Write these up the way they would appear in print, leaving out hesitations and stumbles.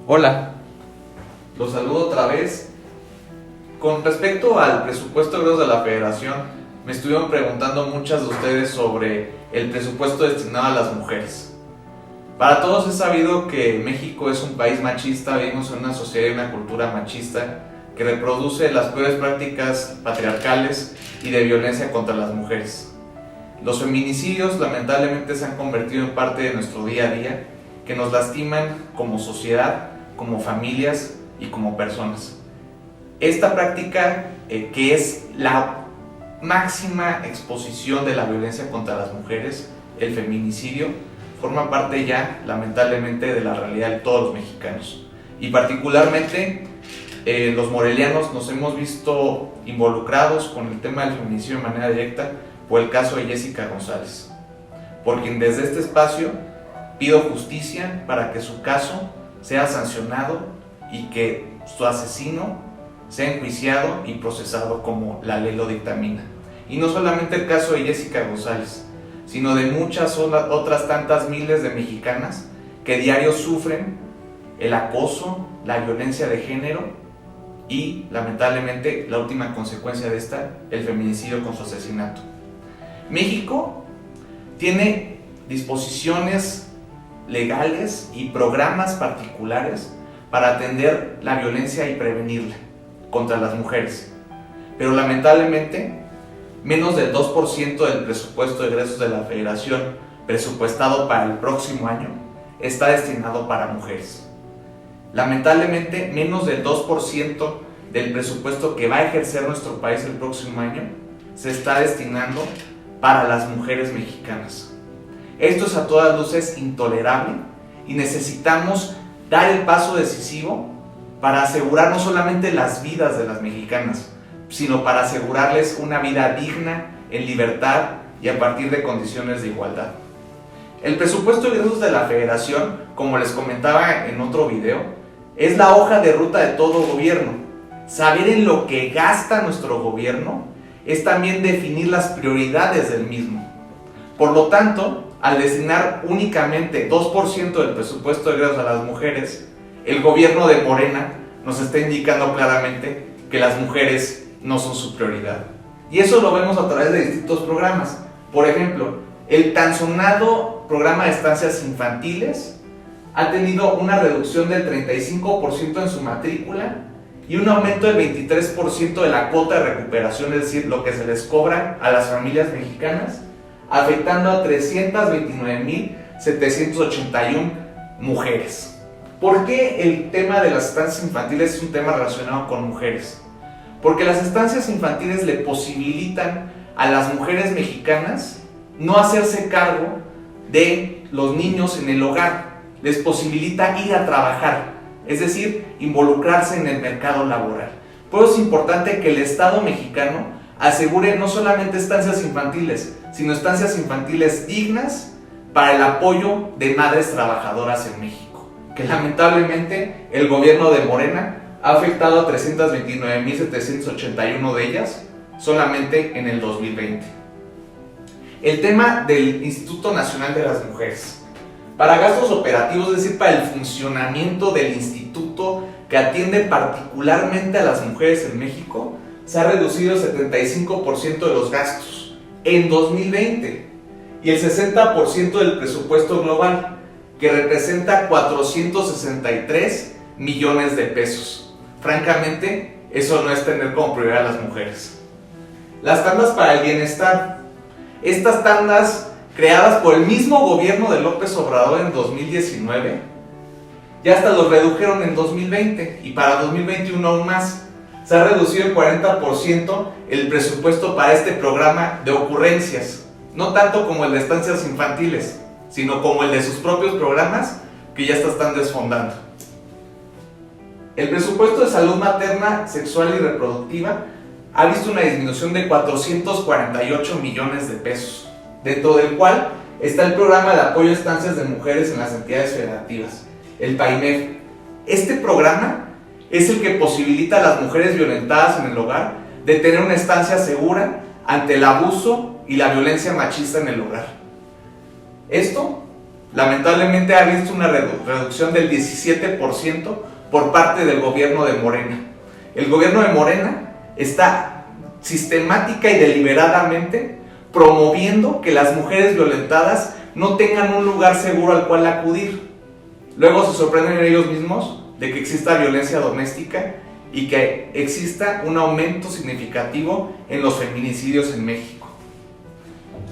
Hola, los saludo otra vez. Con respecto al presupuesto egreso de la Federación, me estuvieron preguntando muchas de ustedes sobre el presupuesto destinado a las mujeres. Para todos es sabido que México es un país machista, vivimos en una sociedad y una cultura machista que reproduce las peores prácticas patriarcales y de violencia contra las mujeres. Los feminicidios lamentablemente se han convertido en parte de nuestro día a día, que nos lastiman como sociedad, como familias y como personas. Esta práctica, que es la máxima exposición de la violencia contra las mujeres, el feminicidio, forma parte ya, lamentablemente, de la realidad de todos los mexicanos. Y particularmente, los morelianos nos hemos visto involucrados con el tema del feminicidio de manera directa por el caso de Jessica González, por quien desde este espacio pido justicia para que su caso sea sancionado y que su asesino sea enjuiciado y procesado como la ley lo dictamina. Y no solamente el caso de Jessica González, sino de muchas otras tantas miles de mexicanas que diario sufren el acoso, la violencia de género y, lamentablemente, la última consecuencia de esta, el feminicidio con su asesinato. México tiene disposiciones legales y programas particulares para atender la violencia y prevenirla contra las mujeres, pero lamentablemente menos del 2% del presupuesto de egresos de la Federación presupuestado para el próximo año está destinado para mujeres. Lamentablemente menos del 2% del presupuesto que va a ejercer nuestro país el próximo año se está destinando para las mujeres mexicanas. Esto es a todas luces intolerable y necesitamos dar el paso decisivo para asegurar no solamente las vidas de las mexicanas, sino para asegurarles una vida digna, en libertad y a partir de condiciones de igualdad. El presupuesto de egresos de la Federación, como les comentaba en otro video, es la hoja de ruta de todo gobierno. Saber en lo que gasta nuestro gobierno es también definir las prioridades del mismo. Por lo tanto, al destinar únicamente 2% del presupuesto de egresos a las mujeres, el gobierno de Morena nos está indicando claramente que las mujeres no son su prioridad. Y eso lo vemos a través de distintos programas. Por ejemplo, el tan sonado programa de estancias infantiles ha tenido una reducción del 35% en su matrícula y un aumento del 23% de la cuota de recuperación, es decir, lo que se les cobra a las familias mexicanas, afectando a 329,781 mujeres. ¿Por qué el tema de las estancias infantiles es un tema relacionado con mujeres? Porque las estancias infantiles le posibilitan a las mujeres mexicanas no hacerse cargo de los niños en el hogar, les posibilita ir a trabajar, es decir, involucrarse en el mercado laboral. Por eso es importante que el Estado mexicano asegure no solamente estancias infantiles, sino estancias infantiles dignas para el apoyo de madres trabajadoras en México, que lamentablemente el gobierno de Morena ha afectado a 329,781 de ellas solamente en el 2020. El tema del Instituto Nacional de las Mujeres. Para gastos operativos, es decir, para el funcionamiento del instituto que atiende particularmente a las mujeres en México, se ha reducido el 75% de los gastos en 2020 y el 60% del presupuesto global, que representa 463 millones de pesos. Francamente, eso no es tener como prioridad a las mujeres. Las tandas para el bienestar. Estas tandas, creadas por el mismo gobierno de López Obrador en 2019, ya hasta los redujeron en 2020 y para 2021 aún más. Se ha reducido el 40% el presupuesto para este programa de ocurrencias, no tanto como el de estancias infantiles, sino como el de sus propios programas que ya están desfondando. El presupuesto de salud materna, sexual y reproductiva ha visto una disminución de 448 millones de pesos, dentro del cual está el programa de apoyo a estancias de mujeres en las entidades federativas, el PAIMEF. Este programa es el que posibilita a las mujeres violentadas en el hogar de tener una estancia segura ante el abuso y la violencia machista en el hogar. Esto lamentablemente ha visto una reducción del 17% por parte del gobierno de Morena. El gobierno de Morena está sistemática y deliberadamente promoviendo que las mujeres violentadas no tengan un lugar seguro al cual acudir. Luego se sorprenden ellos mismos de que exista violencia doméstica y que exista un aumento significativo en los feminicidios en México.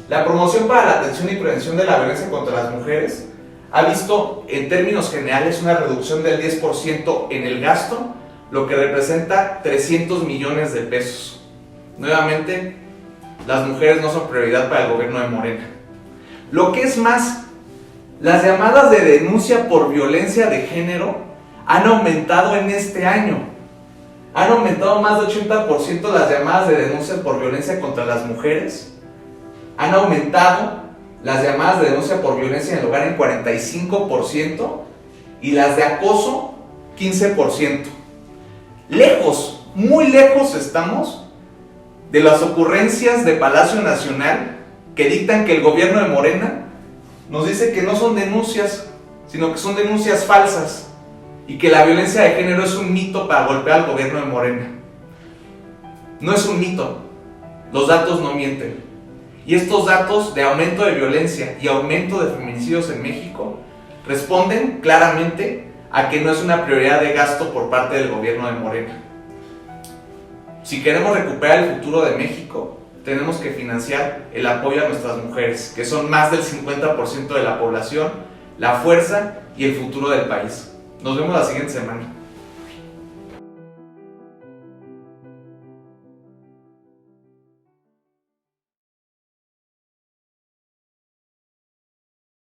La promoción para la atención y prevención de la violencia contra las mujeres ha visto en términos generales una reducción del 10% en el gasto, lo que representa 300 millones de pesos. Nuevamente, las mujeres no son prioridad para el gobierno de Morena. Lo que es más, las llamadas de denuncia por violencia de género han aumentado en este año. Han aumentado más de 80% las llamadas de denuncia por violencia contra las mujeres. Han aumentado las llamadas de denuncia por violencia en el hogar en 45% y las de acoso 15%. Lejos, muy lejos estamos de las ocurrencias de Palacio Nacional que dictan que el gobierno de Morena nos dice que no son denuncias, sino que son denuncias falsas y que la violencia de género es un mito para golpear al gobierno de Morena. No es un mito, los datos no mienten. Y estos datos de aumento de violencia y aumento de feminicidios en México responden claramente a que no es una prioridad de gasto por parte del gobierno de Morena. Si queremos recuperar el futuro de México, tenemos que financiar el apoyo a nuestras mujeres, que son más del 50% de la población, la fuerza y el futuro del país. Nos vemos la siguiente semana.